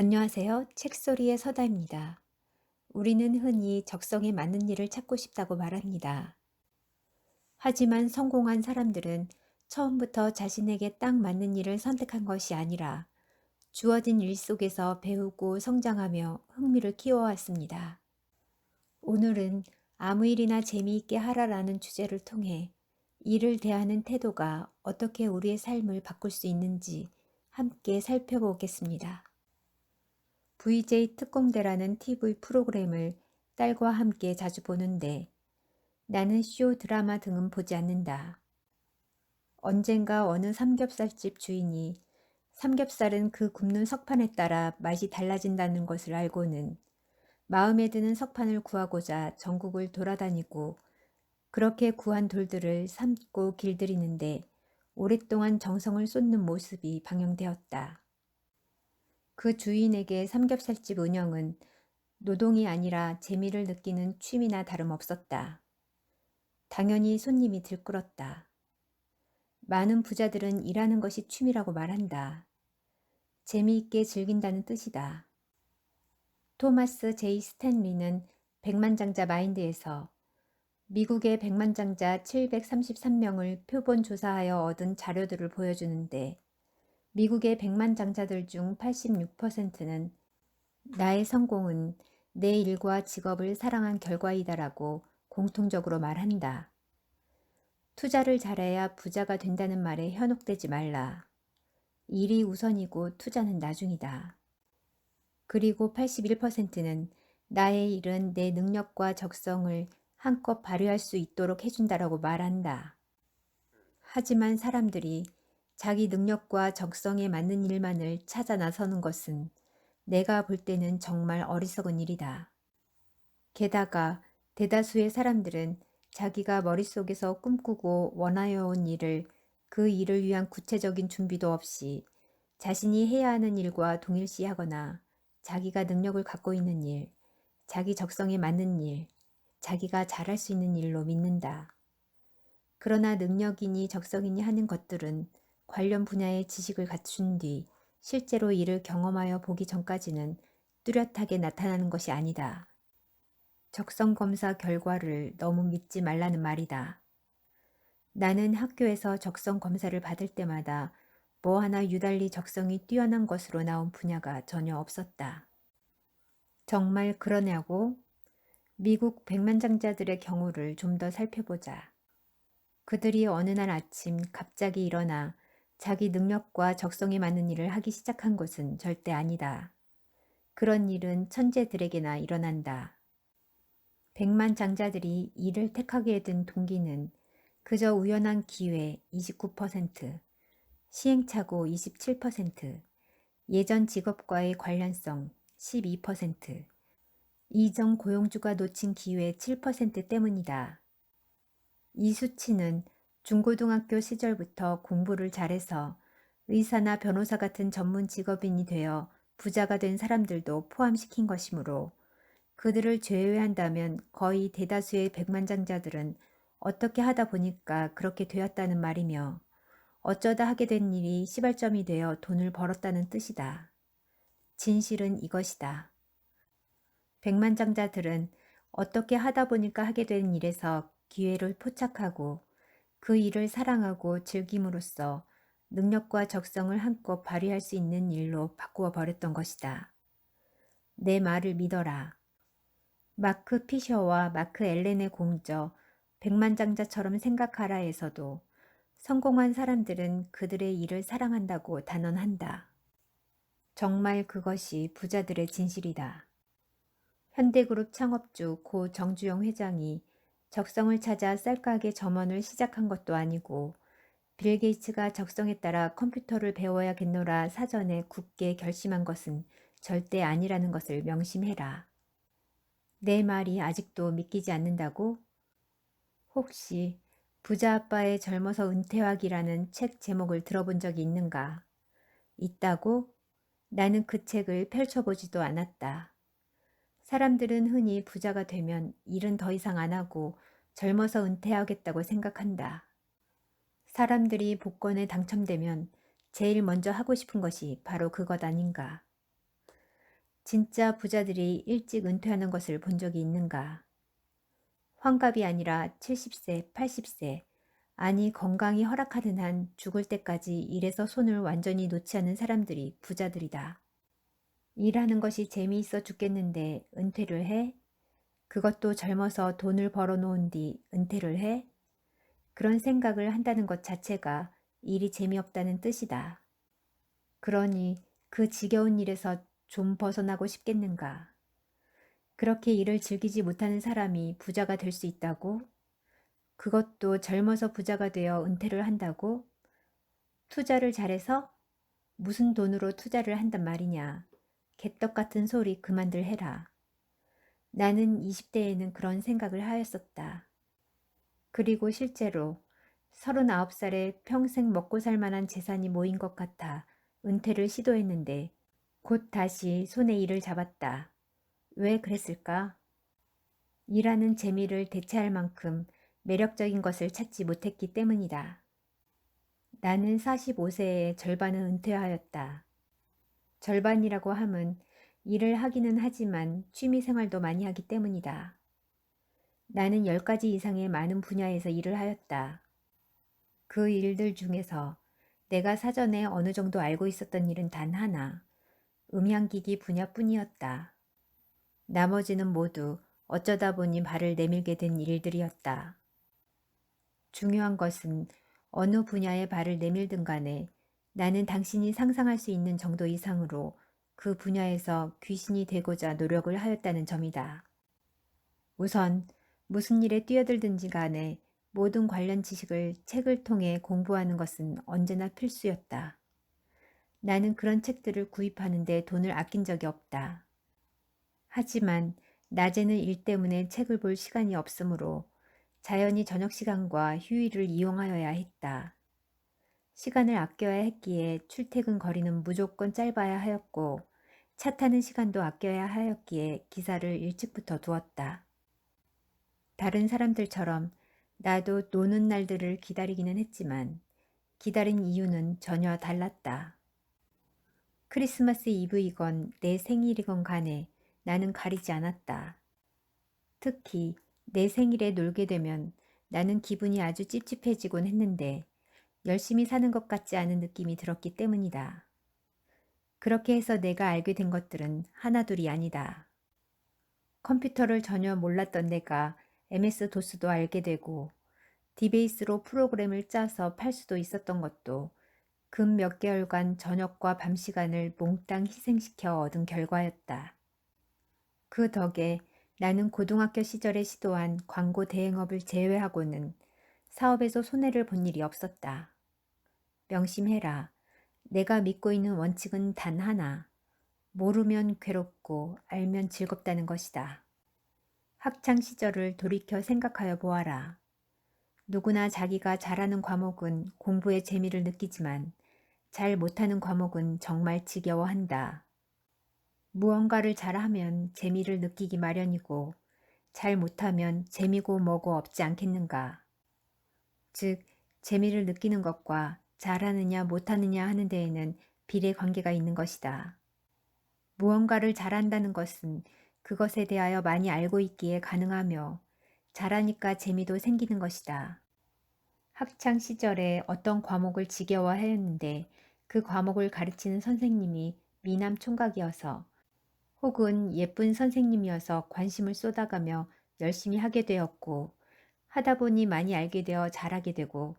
안녕하세요. 책소리의 서다입니다. 우리는 흔히 적성에 맞는 일을 찾고 싶다고 말합니다. 하지만 성공한 사람들은 처음부터 자신에게 딱 맞는 일을 선택한 것이 아니라 주어진 일 속에서 배우고 성장하며 흥미를 키워왔습니다. 오늘은 아무 일이나 재미있게 하라라는 주제를 통해 일을 대하는 태도가 어떻게 우리의 삶을 바꿀 수 있는지 함께 살펴보겠습니다. VJ 특공대라는 TV 프로그램을 딸과 함께 자주 보는데 나는 쇼 드라마 등은 보지 않는다. 언젠가 어느 삼겹살집 주인이 삼겹살은 그 굽는 석판에 따라 맛이 달라진다는 것을 알고는 마음에 드는 석판을 구하고자 전국을 돌아다니고 그렇게 구한 돌들을 삶고 길들이는데 오랫동안 정성을 쏟는 모습이 방영되었다. 그 주인에게 삼겹살집 운영은 노동이 아니라 재미를 느끼는 취미나 다름없었다. 당연히 손님이 들끓었다. 많은 부자들은 일하는 것이 취미라고 말한다. 재미있게 즐긴다는 뜻이다. 토마스 제이 스탠리는 백만장자 마인드에서 미국의 백만장자 733명을 표본 조사하여 얻은 자료들을 보여주는데 미국의 백만장자들 중 86%는 나의 성공은 내 일과 직업을 사랑한 결과이다라고 공통적으로 말한다. 투자를 잘해야 부자가 된다는 말에 현혹되지 말라. 일이 우선이고 투자는 나중이다. 그리고 81%는 나의 일은 내 능력과 적성을 한껏 발휘할 수 있도록 해준다라고 말한다. 하지만 사람들이 자기 능력과 적성에 맞는 일만을 찾아 나서는 것은 내가 볼 때는 정말 어리석은 일이다. 게다가 대다수의 사람들은 자기가 머릿속에서 꿈꾸고 원하여 온 일을 그 일을 위한 구체적인 준비도 없이 자신이 해야 하는 일과 동일시하거나 자기가 능력을 갖고 있는 일, 자기 적성에 맞는 일, 자기가 잘할 수 있는 일로 믿는다. 그러나 능력이니 적성이니 하는 것들은 관련 분야의 지식을 갖춘 뒤 실제로 이를 경험하여 보기 전까지는 뚜렷하게 나타나는 것이 아니다. 적성 검사 결과를 너무 믿지 말라는 말이다. 나는 학교에서 적성 검사를 받을 때마다 뭐 하나 유달리 적성이 뛰어난 것으로 나온 분야가 전혀 없었다. 정말 그러냐고? 미국 백만장자들의 경우를 좀 더 살펴보자. 그들이 어느 날 아침 갑자기 일어나 자기 능력과 적성에 맞는 일을 하기 시작한 것은 절대 아니다. 그런 일은 천재들에게나 일어난다. 백만장자들이 이를 택하게 된 동기는 그저 우연한 기회 29%, 시행착오 27%, 예전 직업과의 관련성 12%, 이전 고용주가 놓친 기회 7% 때문이다. 이 수치는 중고등학교 시절부터 공부를 잘해서 의사나 변호사 같은 전문 직업인이 되어 부자가 된 사람들도 포함시킨 것이므로 그들을 제외한다면 거의 대다수의 백만장자들은 어떻게 하다 보니까 그렇게 되었다는 말이며 어쩌다 하게 된 일이 시발점이 되어 돈을 벌었다는 뜻이다. 진실은 이것이다. 백만장자들은 어떻게 하다 보니까 하게 된 일에서 기회를 포착하고 그 일을 사랑하고 즐김으로써 능력과 적성을 한껏 발휘할 수 있는 일로 바꾸어 버렸던 것이다. 내 말을 믿어라. 마크 피셔와 마크 앨렌의 공저 백만장자처럼 생각하라에서도 성공한 사람들은 그들의 일을 사랑한다고 단언한다. 정말 그것이 부자들의 진실이다. 현대그룹 창업주 고 정주영 회장이 적성을 찾아 쌀가게 점원을 시작한 것도 아니고 빌 게이츠가 적성에 따라 컴퓨터를 배워야겠노라 사전에 굳게 결심한 것은 절대 아니라는 것을 명심해라. 내 말이 아직도 믿기지 않는다고? 혹시 부자 아빠의 젊어서 은퇴하기라는 책 제목을 들어본 적이 있는가? 있다고? 나는 그 책을 펼쳐보지도 않았다. 사람들은 흔히 부자가 되면 일은 더 이상 안 하고 젊어서 은퇴하겠다고 생각한다. 사람들이 복권에 당첨되면 제일 먼저 하고 싶은 것이 바로 그것 아닌가. 진짜 부자들이 일찍 은퇴하는 것을 본 적이 있는가? 환갑이 아니라 70세, 80세, 아니 건강이 허락하는 한 죽을 때까지 일에서 손을 완전히 놓지 않은 사람들이 부자들이다. 일하는 것이 재미있어 죽겠는데 은퇴를 해? 그것도 젊어서 돈을 벌어놓은 뒤 은퇴를 해? 그런 생각을 한다는 것 자체가 일이 재미없다는 뜻이다. 그러니 그 지겨운 일에서 좀 벗어나고 싶겠는가? 그렇게 일을 즐기지 못하는 사람이 부자가 될 수 있다고? 그것도 젊어서 부자가 되어 은퇴를 한다고? 투자를 잘해서? 무슨 돈으로 투자를 한단 말이냐? 개떡 같은 소리 그만들 해라. 나는 20대에는 그런 생각을 하였었다. 그리고 실제로 39살에 평생 먹고 살 만한 재산이 모인 것 같아 은퇴를 시도했는데 곧 다시 손에 일을 잡았다. 왜 그랬을까? 일하는 재미를 대체할 만큼 매력적인 것을 찾지 못했기 때문이다. 나는 45세에 절반은 은퇴하였다. 절반이라고 함은 일을 하기는 하지만 취미 생활도 많이 하기 때문이다. 나는 10가지 이상의 많은 분야에서 일을 하였다. 그 일들 중에서 내가 사전에 어느 정도 알고 있었던 일은 단 하나, 음향기기 분야뿐이었다. 나머지는 모두 어쩌다 보니 발을 내밀게 된 일들이었다. 중요한 것은 어느 분야에 발을 내밀든 간에 나는 당신이 상상할 수 있는 정도 이상으로 그 분야에서 귀신이 되고자 노력을 하였다는 점이다. 우선 무슨 일에 뛰어들든지 간에 모든 관련 지식을 책을 통해 공부하는 것은 언제나 필수였다. 나는 그런 책들을 구입하는데 돈을 아낀 적이 없다. 하지만 낮에는 일 때문에 책을 볼 시간이 없으므로 자연히 저녁 시간과 휴일을 이용하여야 했다. 시간을 아껴야 했기에 출퇴근 거리는 무조건 짧아야 하였고 차 타는 시간도 아껴야 하였기에 기사를 일찍부터 두었다. 다른 사람들처럼 나도 노는 날들을 기다리기는 했지만 기다린 이유는 전혀 달랐다. 크리스마스 이브이건 내 생일이건 간에 나는 가리지 않았다. 특히 내 생일에 놀게 되면 나는 기분이 아주 찝찝해지곤 했는데 열심히 사는 것 같지 않은 느낌이 들었기 때문이다. 그렇게 해서 내가 알게 된 것들은 하나둘이 아니다. 컴퓨터를 전혀 몰랐던 내가 MS-DOS도 알게 되고 디베이스로 프로그램을 짜서 팔 수도 있었던 것도 근 몇 개월간 저녁과 밤 시간을 몽땅 희생시켜 얻은 결과였다. 그 덕에 나는 고등학교 시절에 시도한 광고 대행업을 제외하고는 사업에서 손해를 본 일이 없었다. 명심해라. 내가 믿고 있는 원칙은 단 하나. 모르면 괴롭고 알면 즐겁다는 것이다. 학창 시절을 돌이켜 생각하여 보아라. 누구나 자기가 잘하는 과목은 공부에 재미를 느끼지만 잘 못하는 과목은 정말 지겨워한다. 무언가를 잘하면 재미를 느끼기 마련이고 잘 못하면 재미고 뭐고 없지 않겠는가. 즉, 재미를 느끼는 것과 잘하느냐 못하느냐 하는 데에는 비례 관계가 있는 것이다. 무언가를 잘한다는 것은 그것에 대하여 많이 알고 있기에 가능하며 잘하니까 재미도 생기는 것이다. 학창 시절에 어떤 과목을 지겨워하였는데 그 과목을 가르치는 선생님이 미남 총각이어서 혹은 예쁜 선생님이어서 관심을 쏟아가며 열심히 하게 되었고 하다 보니 많이 알게 되어 잘하게 되고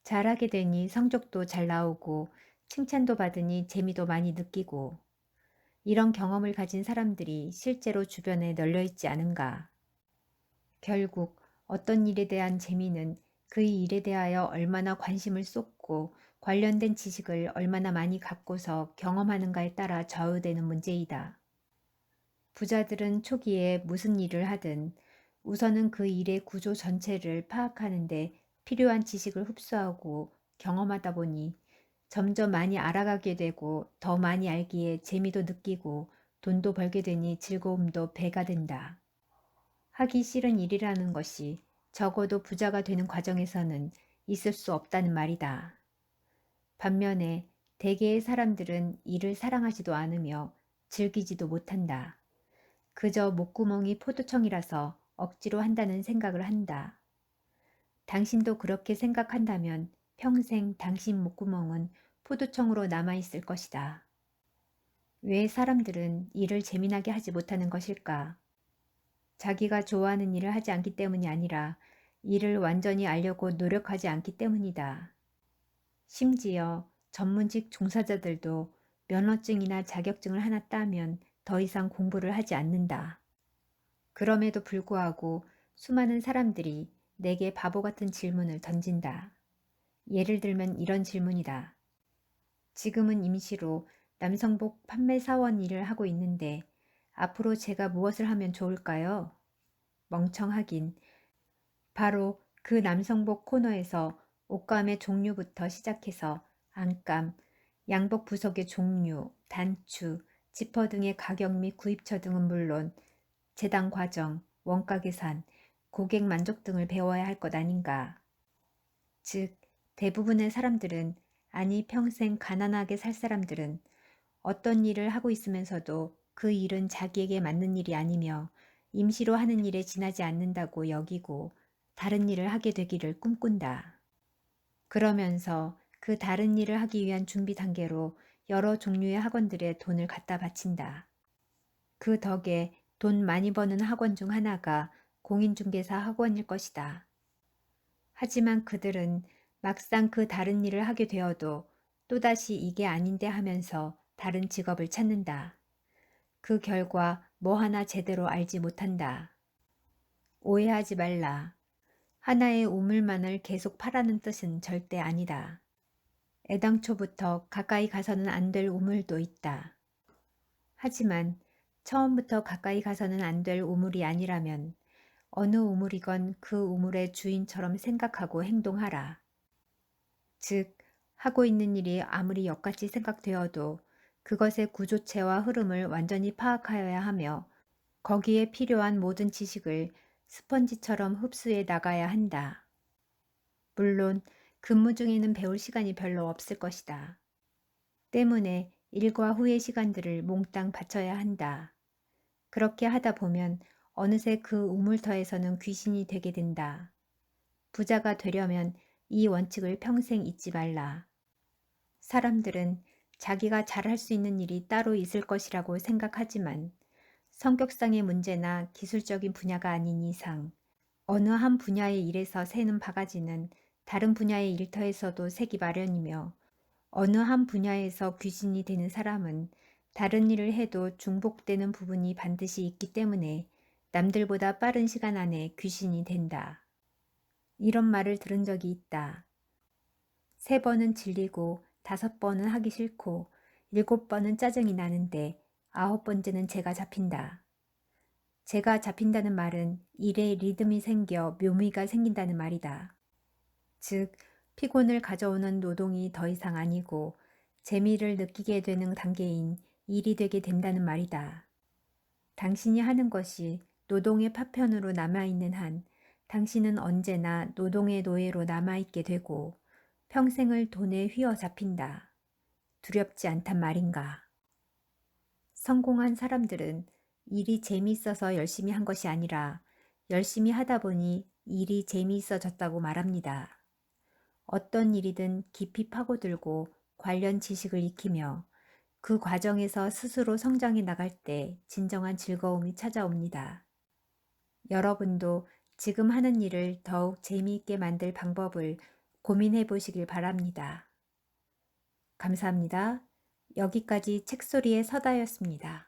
잘하게 되니 성적도 잘 나오고 칭찬도 받으니 재미도 많이 느끼고 이런 경험을 가진 사람들이 실제로 주변에 널려 있지 않은가. 결국 어떤 일에 대한 재미는 그 일에 대하여 얼마나 관심을 쏟고 관련된 지식을 얼마나 많이 갖고서 경험하는가에 따라 좌우되는 문제이다. 부자들은 초기에 무슨 일을 하든 우선은 그 일의 구조 전체를 파악하는데 필요한 지식을 흡수하고 경험하다 보니 점점 많이 알아가게 되고 더 많이 알기에 재미도 느끼고 돈도 벌게 되니 즐거움도 배가 된다. 하기 싫은 일이라는 것이 적어도 부자가 되는 과정에서는 있을 수 없다는 말이다. 반면에 대개의 사람들은 일을 사랑하지도 않으며 즐기지도 못한다. 그저 목구멍이 포도청이라서 억지로 한다는 생각을 한다. 당신도 그렇게 생각한다면 평생 당신 목구멍은 포도청으로 남아있을 것이다. 왜 사람들은 일을 재미나게 하지 못하는 것일까? 자기가 좋아하는 일을 하지 않기 때문이 아니라 일을 완전히 알려고 노력하지 않기 때문이다. 심지어 전문직 종사자들도 면허증이나 자격증을 하나 따면 더 이상 공부를 하지 않는다. 그럼에도 불구하고 수많은 사람들이 내게 바보 같은 질문을 던진다. 예를 들면 이런 질문이다. 지금은 임시로 남성복 판매 사원 일을 하고 있는데 앞으로 제가 무엇을 하면 좋을까요? 멍청하긴. 바로 그 남성복 코너에서 옷감의 종류부터 시작해서 안감, 양복 부속의 종류, 단추, 지퍼 등의 가격 및 구입처 등은 물론 재단 과정, 원가 계산, 고객 만족 등을 배워야 할 것 아닌가. 즉, 대부분의 사람들은, 아니 평생 가난하게 살 사람들은 어떤 일을 하고 있으면서도 그 일은 자기에게 맞는 일이 아니며 임시로 하는 일에 지나지 않는다고 여기고 다른 일을 하게 되기를 꿈꾼다. 그러면서 그 다른 일을 하기 위한 준비 단계로 여러 종류의 학원들에 돈을 갖다 바친다. 그 덕에 돈 많이 버는 학원 중 하나가 공인중개사 학원일 것이다. 하지만 그들은 막상 그 다른 일을 하게 되어도 또다시 이게 아닌데 하면서 다른 직업을 찾는다. 그 결과 뭐 하나 제대로 알지 못한다. 오해하지 말라. 하나의 우물만을 계속 파라는 뜻은 절대 아니다. 애당초부터 가까이 가서는 안 될 우물도 있다. 하지만 처음부터 가까이 가서는 안 될 우물이 아니라면 어느 우물이건 그 우물의 주인처럼 생각하고 행동하라. 즉, 하고 있는 일이 아무리 역같이 생각되어도 그것의 구조체와 흐름을 완전히 파악하여야 하며 거기에 필요한 모든 지식을 스펀지처럼 흡수해 나가야 한다. 물론 근무 중에는 배울 시간이 별로 없을 것이다. 때문에 일과 후의 시간들을 몽땅 바쳐야 한다. 그렇게 하다 보면 어느새 그 우물터에서는 귀신이 되게 된다. 부자가 되려면 이 원칙을 평생 잊지 말라. 사람들은 자기가 잘할 수 있는 일이 따로 있을 것이라고 생각하지만 성격상의 문제나 기술적인 분야가 아닌 이상 어느 한 분야의 일에서 새는 바가지는 다른 분야의 일터에서도 새기 마련이며 어느 한 분야에서 귀신이 되는 사람은 다른 일을 해도 중복되는 부분이 반드시 있기 때문에 남들보다 빠른 시간 안에 귀신이 된다. 이런 말을 들은 적이 있다. 3번은 질리고 5번은 하기 싫고 7번은 짜증이 나는데 9번째는 제가 잡힌다. 제가 잡힌다는 말은 일에 리듬이 생겨 묘미가 생긴다는 말이다. 즉, 피곤을 가져오는 노동이 더 이상 아니고 재미를 느끼게 되는 단계인 일이 되게 된다는 말이다. 당신이 하는 것이 노동의 파편으로 남아있는 한 당신은 언제나 노동의 노예로 남아있게 되고 평생을 돈에 휘어잡힌다. 두렵지 않단 말인가. 성공한 사람들은 일이 재미있어서 열심히 한 것이 아니라 열심히 하다 보니 일이 재미있어졌다고 말합니다. 어떤 일이든 깊이 파고들고 관련 지식을 익히며 그 과정에서 스스로 성장해 나갈 때 진정한 즐거움이 찾아옵니다. 여러분도 지금 하는 일을 더욱 재미있게 만들 방법을 고민해 보시길 바랍니다. 감사합니다. 여기까지 책소리의 서다였습니다.